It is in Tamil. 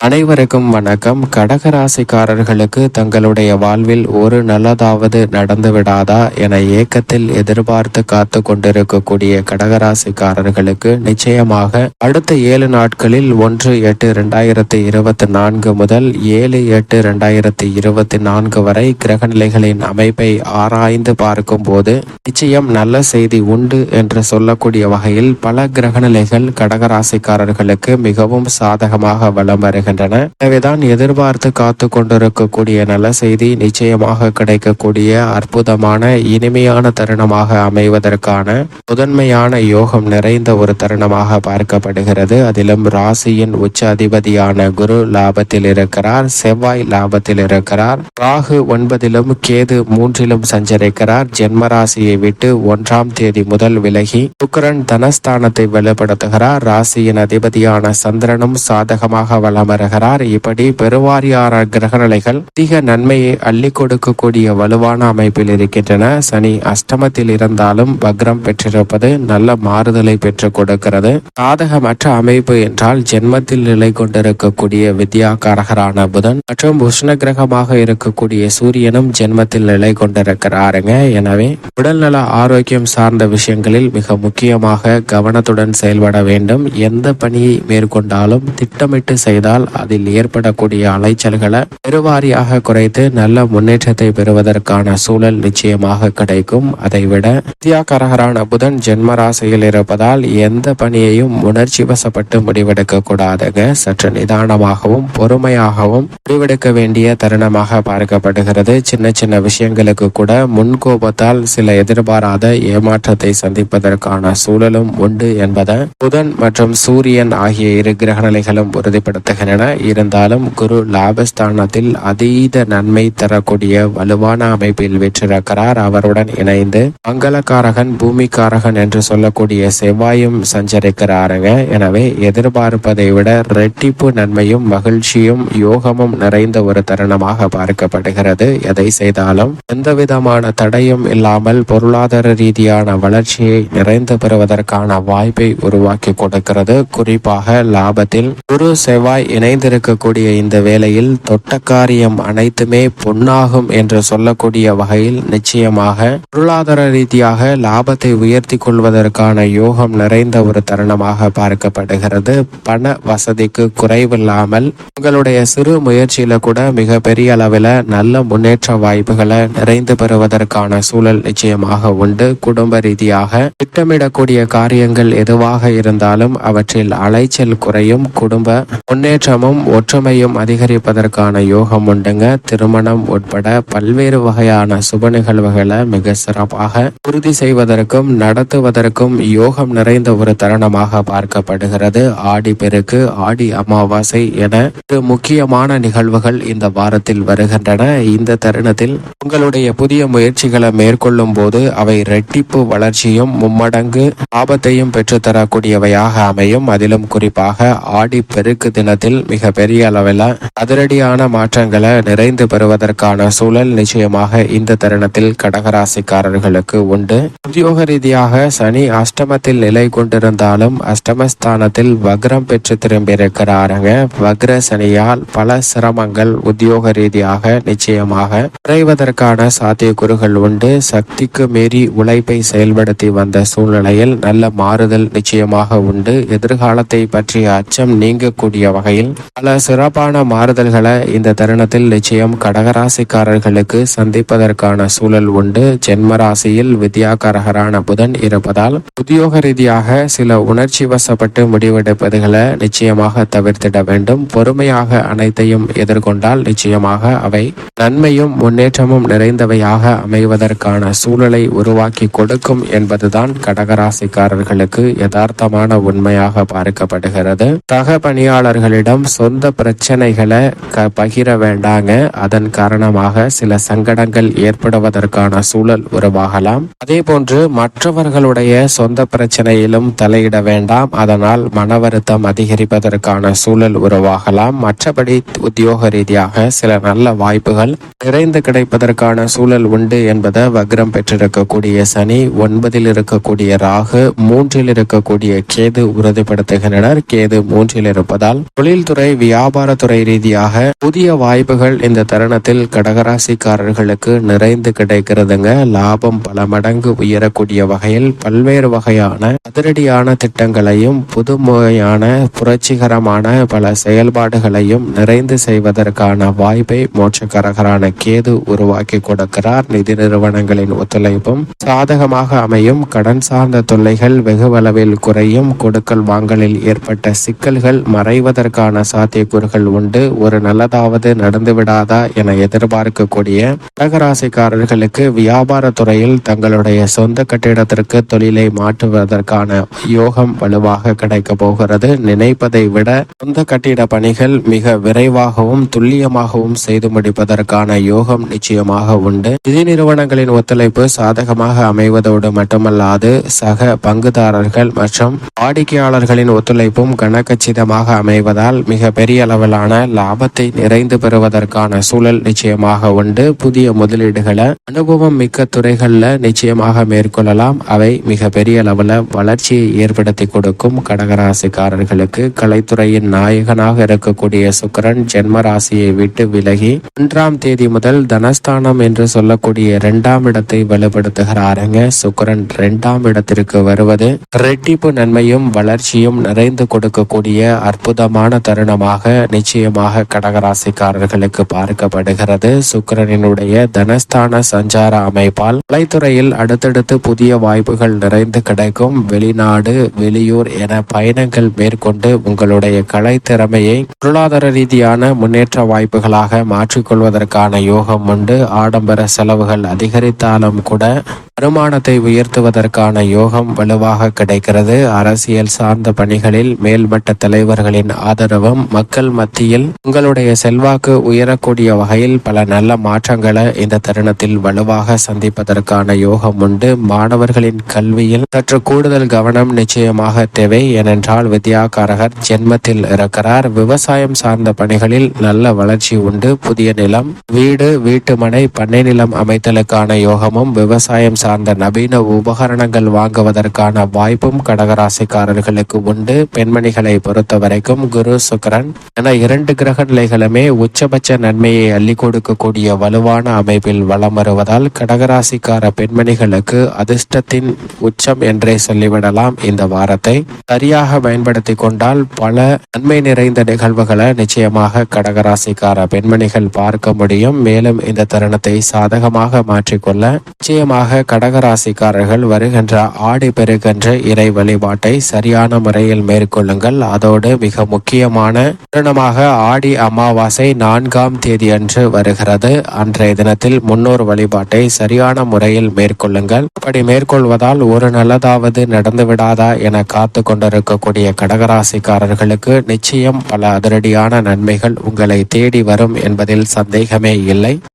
அனைவருக்கும் வணக்கம். கடகராசிக்காரர்களுக்கு தங்களுடைய வாழ்வில் ஒரு நல்லதாவது நடந்து விடாதா என ஏக்கத்தில் எதிர்பார்த்து காத்து கொண்டிருக்கக்கூடிய கடகராசிக்காரர்களுக்கு நிச்சயமாக அடுத்த 7 நாட்களில் 1/8/2024 முதல் 7/8/2024 வரை கிரகநிலைகளின் அமைப்பை ஆராய்ந்து பார்க்கும் போது நிச்சயம் நல்ல செய்தி உண்டு என்று சொல்லக்கூடிய வகையில் பல கிரகநிலைகள் கடகராசிக்காரர்களுக்கு மிகவும் சாதகமாக வலம் வருகின்றன. எனவேதான் எதிர்பார்த்து காத்து கொண்டிருக்கக்கூடிய நல்ல செய்தி நிச்சயமாக கிடைக்கக்கூடிய அற்புதமான இனிமையான தருணமாக அமைவதற்கான முதன்மையான யோகம் நிறைந்த ஒரு தருணமாக பார்க்கப்படுகிறது. அதிலும் ராசியின் உச்ச அதிபதியான குரு லாபத்தில் இருக்கிறார், செவ்வாய் லாபத்தில் இருக்கிறார், ராகு 9லும் கேது 3லும் சஞ்சரிக்கிறார். ஜென்ம ராசியை விட்டு 1ஆம் தேதி முதல் விலகி சுக்கிரன் தனஸ்தானத்தை வெளிப்படுத்துகிறார். ராசியின் அதிபதியான சந்திரனும் சாதகமாக வலம் வருகிறார். இப்படி பெருவாரியான கிரகநிலைகள் அதிக நன்மையை அள்ளி கொடுக்கக்கூடிய வலுவான அமைப்பில் இருக்கின்றன. சனி அஷ்டமத்தில் இருந்தாலும் வக்ரம் பெற்றிருப்பது நல்ல மாறுதலை பெற்றுக் கொடுக்கிறது. சாதகமற்ற அமைப்பு என்றால் ஜென்மத்தில் நிலை கொண்டிருக்கக்கூடிய வித்யாகாரகரான புதன் மற்றும் உஷ்ண கிரகமாக இருக்கக்கூடிய சூரியனும் ஜென்மத்தில் நிலை கொண்டிருக்கிறாருங்க. எனவே உடல்நல ஆரோக்கியம் சார்ந்த விஷயங்களில் மிக முக்கியமாக கவனத்துடன் செயல்பட வேண்டும். எந்த பணியை மேற்கொண்டாலும் திட்டமிட்டு செய்தால் அதில் ஏற்படக்கூடிய அலைச்சல்களை பெருவாரியாக குறைத்து நல்ல முன்னேற்றத்தை பெறுவதற்கான சூழல் நிச்சயமாக கிடைக்கும். அதைவிட வித்யாகாரகரான புதன் ஜென்ம ராசியில் இருப்பதால் எந்த பணியையும் உணர்ச்சி வசப்பட்டு முடிவெடுக்க கூடாதுங்க. சற்று நிதானமாகவும் பொறுமையாகவும் முடிவெடுக்க வேண்டிய தருணமாக பார்க்கப்படுகிறது. சின்ன சின்ன விஷயங்களுக்கு கூட முன்கோபத்தால் சில எதிர்பாராத ஏமாற்றத்தை சந்திப்பதற்கான சூழலும் உண்டு என்பதை புதன் மற்றும் சூரியன் ஆகிய இரு கிரகநிலைகளும் உறுதிப்படுத்துகின்றன. இருந்தாலும் குரு லாபஸ்தானத்தில் அதீத நன்மை தரக்கூடிய வலுவான அமைப்பில் வெற்றிருக்கிறார். அவருடன் இணைந்து மங்களகாரகன் பூமிக்காரகன் என்று சொல்லக்கூடிய செவ்வாயும் சஞ்சரிக்கிறாருங்க. எனவே எதிர்பார்ப்பதை விட இரட்டிப்பு நன்மையும் மகிழ்ச்சியும் யோகமும் நிறைந்த ஒரு தருணமாக பார்க்கப்படுகிறது. எதை செய்தாலும் எந்தவிதமான தடையும் இல்லாமல் பொருளாதார ரீதியான வளர்ச்சியை நிறைந்து பெறுவதற்கான வாய்ப்பை உருவாக்கி கொடுக்கிறது. குறிப்பாக லாபத்தில் குரு செவ்வாய் இணைந்திருக்கக்கூடிய இந்த வேளையில் தொட்ட காரியம் அனைத்துமே பொன்னாகும் என்று சொல்லக்கூடிய வகையில் நிச்சயமாக பொருளாதார ரீதியாக லாபத்தை உயர்த்தி கொள்வதற்கான யோகம் நிறைந்த ஒரு தருணமாக பார்க்கப்படுகிறது. பண வசதிக்கு குறைவில்லாமல் உங்களுடைய சிறு முயற்சியில கூட மிக பெரிய அளவில் நல்ல முன்னேற்ற வாய்ப்புகளை நிறைந்து பெறுவதற்கான சூழல் நிச்சயமாக உண்டு. குடும்ப ரீதியாக திட்டமிடக்கூடிய காரியங்கள் எதுவாக இருந்தாலும் அவற்றில் அலைச்சல் குறையும். குடும்ப முன்னேற்றமும் ஒற்றுமையும் அதிகரிப்பதற்கான யோகம் உண்டுங்க. திருமணம் உட்பட பல்வேறு வகையான சுப நிகழ்வுகளை மிக சிறப்பாக உறுதி செய்வதற்கும் நடத்துவதற்கும் யோகம் நிறைந்த ஒரு தருணமாக பார்க்கப்படுகிறது. ஆடி பெருக்கு, ஆடி அமாவாசை என முக்கியமான நிகழ்வுகள் இந்த வாரத்தில் வருகின்றன. இந்த தருணத்தில் உங்களுடைய புதிய முயற்சிகளை மேற்கொள்ளும் போது அவை இரட்டிப்பு வளர்ச்சியும் மும்மடங்கு ஆபத்தையும் பெற்றுத்தரக்கூடியவையாக அமையும். அதிலும் குறிப்பாக ஆடி பெருக்கு தினத்தில் மிக பெரிய அளவில் அதிரடியான மாற்றங்களை நிறைந்து பெறுவதற்கான சூழல் நிச்சயமாக இந்த தருணத்தில் கடகராசிக்காரர்களுக்கு உண்டு. உத்தியோக ரீதியாக சனி அஷ்டமத்தில் நிலை கொண்டிருந்தாலும் அஷ்டமஸ்தானத்தில் வக்ரம் பெற்று திரும்பியிருக்கிறாருங்க. வக்ர சனியால் பல சிரமங்கள் உத்தியோக ரீதியாக நிச்சயமாக குறைவதற்கான சாத்தியக்கூறுகள் உண்டு. சக்திக்கு மீறி உழைப்பை செயல்படுத்தி வந்த சூழ்நிலையில் நல்ல மாறுதல் நிச்சயமாக உண்டு. எதிர்காலத்தை பற்றிய அச்சம் நீங்கக்கூடிய வகையில் பல சிறப்பான மாறுதல்களை இந்த தருணத்தில் நிச்சயம் கடகராசிக்காரர்களுக்கு சந்திப்பதற்கான சூழல் உண்டு. ஜென்ம ராசியில் வித்யாகாரகரான புதன் இருப்பதால் உத்தியோக ரீதியாக சில உணர்ச்சி வசப்பட்டு முடிவெடுப்பதுகளை நிச்சயமாக தவிர்த்திட வேண்டும். பொறுமையாக அனைத்தையும் எதிர்கொண்டால் நிச்சயமாக அவை நன்மையும் முன்னேற்றமும் நிறைந்தவையாக அமைவதற்கான சூழலை உருவாக்கி கொடுக்கும் என்பதுதான் கடகராசிக்காரர்களுக்கு யதார்த்தமான உண்மையாக பார்க்கப்படுகிறது. சக பணியாளர்களிடம் சொந்த பிரச்சனைகளை பகிர வேண்டாங்க. அதன் காரணமாக சில சங்கடங்கள் ஏற்படுவதற்கான சூழல் உருவாகலாம். அதே போன்று மற்றவர்களுடைய சொந்த பிரச்சனையிலும் தலையிட வேண்டாம். அதனால் மன வருத்தம் அதிகரிப்பதற்கான சூழல் உருவாகலாம். மற்றபடி உத்தியோக ரீதியாக சில நல்ல வாய்ப்புகள் நிறைந்து கிடைப்பதற்கான சூழல் உண்டு என்பதை வக்ரம் பெற்றிருக்கக்கூடிய சனி, 9ல் இருக்கக்கூடிய ராகு, 3ல் இருக்கக்கூடிய கேது உறுதிப்படுத்துகின்றனர். கேது 3ல் இருப்பதால் தொழில் தொழில்துறை வியாபாரத்துறை ரீதியாக புதிய வாய்ப்புகள் இந்த தருணத்தில் கடகராசிக்காரர்களுக்கு நிறைந்து கிடைக்கிறதுங்க. லாபம் பல மடங்கு உயரக்கூடிய வகையில் பல்வேறு வகையான அதிரடியான திட்டங்களையும் புதுமையான புரட்சிகரமான பல செயல்பாடுகளையும் நிறைந்து செய்வதற்கான வாய்ப்பை மோட்சக்காரகரான கேது உருவாக்கி கொடுக்கிறார். நிதி நிறுவனங்களின் ஒத்துழைப்பும் சாதகமாக அமையும். கடன் சார்ந்த தொல்லைகள் வெகுவளவில் குறையும். கொடுக்கல் வாங்கலில் ஏற்பட்ட சிக்கல்கள் மறைவதற்கான சாத்தியக்கூறுகள் உண்டு. ஒரு நல்லதாவது நடந்துவிடாதா என எதிர்பார்க்கக்கூடிய கடகராசிக்காரர்களுக்கு வியாபார துறையில் தங்களுடைய சொந்த கட்டிடத்திற்கு தொழிலை மாற்றுவதற்கான யோகம் வலுவாக கிடைக்க போகிறது. நினைப்பதை விட சொந்த கட்டிட பணிகள் மிக விரைவாகவும் துல்லியமாகவும் செய்து முடிப்பதற்கான யோகம் நிச்சயமாக உண்டு. நிதி நிறுவனங்களின் ஒத்துழைப்பு சாதகமாக அமைவதோடு மட்டுமல்லாது சக பங்குதாரர்கள் மற்றும் வாடிக்கையாளர்களின் ஒத்துழைப்பும் கனகச்சிதமாக அமைவதால் மிக பெரிய அளவிலான லாபத்தை நிறைந்து பெறுவதற்கான சூழல் நிச்சயமாக உண்டு. புதிய முதலீடுகளை அனுபவம் மிக்க துறைகளில் நிச்சயமாக மேற்கொள்ளலாம். அவை மிக பெரிய அளவில் வளர்ச்சியை ஏற்படுத்தி கொடுக்கும். கடகராசிக்காரர்களுக்கு கலைத்துறையின் நாயகனாக இருக்கக்கூடிய சுக்கிரன் ஜென்ம ராசியை விட்டு விலகி 1ஆம் தேதி முதல் தனஸ்தானம் என்று சொல்லக்கூடிய 2ஆம் இடத்தை வலுப்படுத்துகிறாருங்க. சுக்கிரன் 2ஆம் இடத்திற்கு வருவது ரெட்டிப்பு நன்மையும் வளர்ச்சியும் நிறைந்து கொடுக்கக்கூடிய அற்புதமான தருணமாக நிச்சயமாக கடகராசிக்காரர்களுக்கு பார்க்கப்படுகிறது. சுக்கிரனினுடைய தனஸ்தான சஞ்சார அமைப்பால் கலைத்துறையில் அடுத்தடுத்து புதிய வாய்ப்புகள் நிறைந்து கிடைக்கும். வெளிநாடு வெளியூர் என பயணங்கள் மேற்கொண்டு உங்களுடைய கலை திறமையை பொருளாதார ரீதியான முன்னேற்ற வாய்ப்புகளாக மாற்றிக்கொள்வதற்கான யோகம் உண்டு. ஆடம்பர செலவுகள் அதிகரித்தாலும் கூட வருமானத்தை உயர்த்துவதற்கான யோகம் வலுவாக கிடைக்கிறது. அரசியல் சார்ந்த பணிகளில் மேல்மட்ட தலைவர்களின் ஆதரவும் மக்கள் மத்தியில் உங்களுடைய செல்வாக்கு உயரக்கூடிய வகையில் பல நல்ல மாற்றங்களை இந்த தருணத்தில் வலுவாக சந்திப்பதற்கான யோகம் உண்டு. மாணவர்களின் கல்வியில் சற்று கூடுதல் கவனம் நிச்சயமாக தேவை. ஏனென்றால் வித்யாகாரகர் ஜென்மத்தில் இருக்கிறார். விவசாயம் சார்ந்த பணிகளில் நல்ல வளர்ச்சி உண்டு. புதிய நிலம் வீடு வீட்டுமனை பண்ணை நிலம் அமைத்தலுக்கான யோகமும் விவசாயம் சார்ந்த நவீன உபகரணங்கள் வாங்குவதற்கான வாய்ப்பும் கடகராசிக்காரர்களுக்கு உண்டு. பெண்மணிகளை பொறுத்த வரைக்கும் குரு சுக்கிரன் என 2 கிரக நிலைகளுமே உச்சபட்ச நன்மையை அள்ளி கொடுக்கக்கூடிய வலுவான அமைப்பில் வலம் வருவதால் கடகராசிக்கார பெண்மணிகளுக்கு அதிர்ஷ்டத்தின் உச்சம் என்றே சொல்லிவிடலாம். இந்த வாரத்தை சரியாக பயன்படுத்தி கொண்டால் பல நன்மை நிறைந்த நிகழ்வுகளை நிச்சயமாக கடகராசிக்கார பெண்மணிகள் பார்க்க முடியும். மேலும் இந்த தருணத்தை சாதகமாக மாற்றிக்கொள்ள நிச்சயமாக கடகராசிக்காரர்கள் வருகின்ற ஆடி பெருகின்ற இறை வழிபாட்டை சரியான முறையில் மேற்கொள்ளுங்கள். அதோடு மிக முக்கியமான தருணமாக ஆடி அமாவாசை 4ஆம் தேதி அன்று வருகிறது. அன்றைய தினத்தில் முன்னோர் வழிபாட்டை சரியான முறையில் மேற்கொள்ளுங்கள். அப்படி மேற்கொள்வதால் ஒரு நல்லதாவது நடந்துவிடாதா என காத்து கொண்டிருக்கக்கூடிய கடகராசிக்காரர்களுக்கு நிச்சயம் பல அதிரடியான நன்மைகள் உங்களை தேடி வரும் என்பதில் சந்தேகமே இல்லை.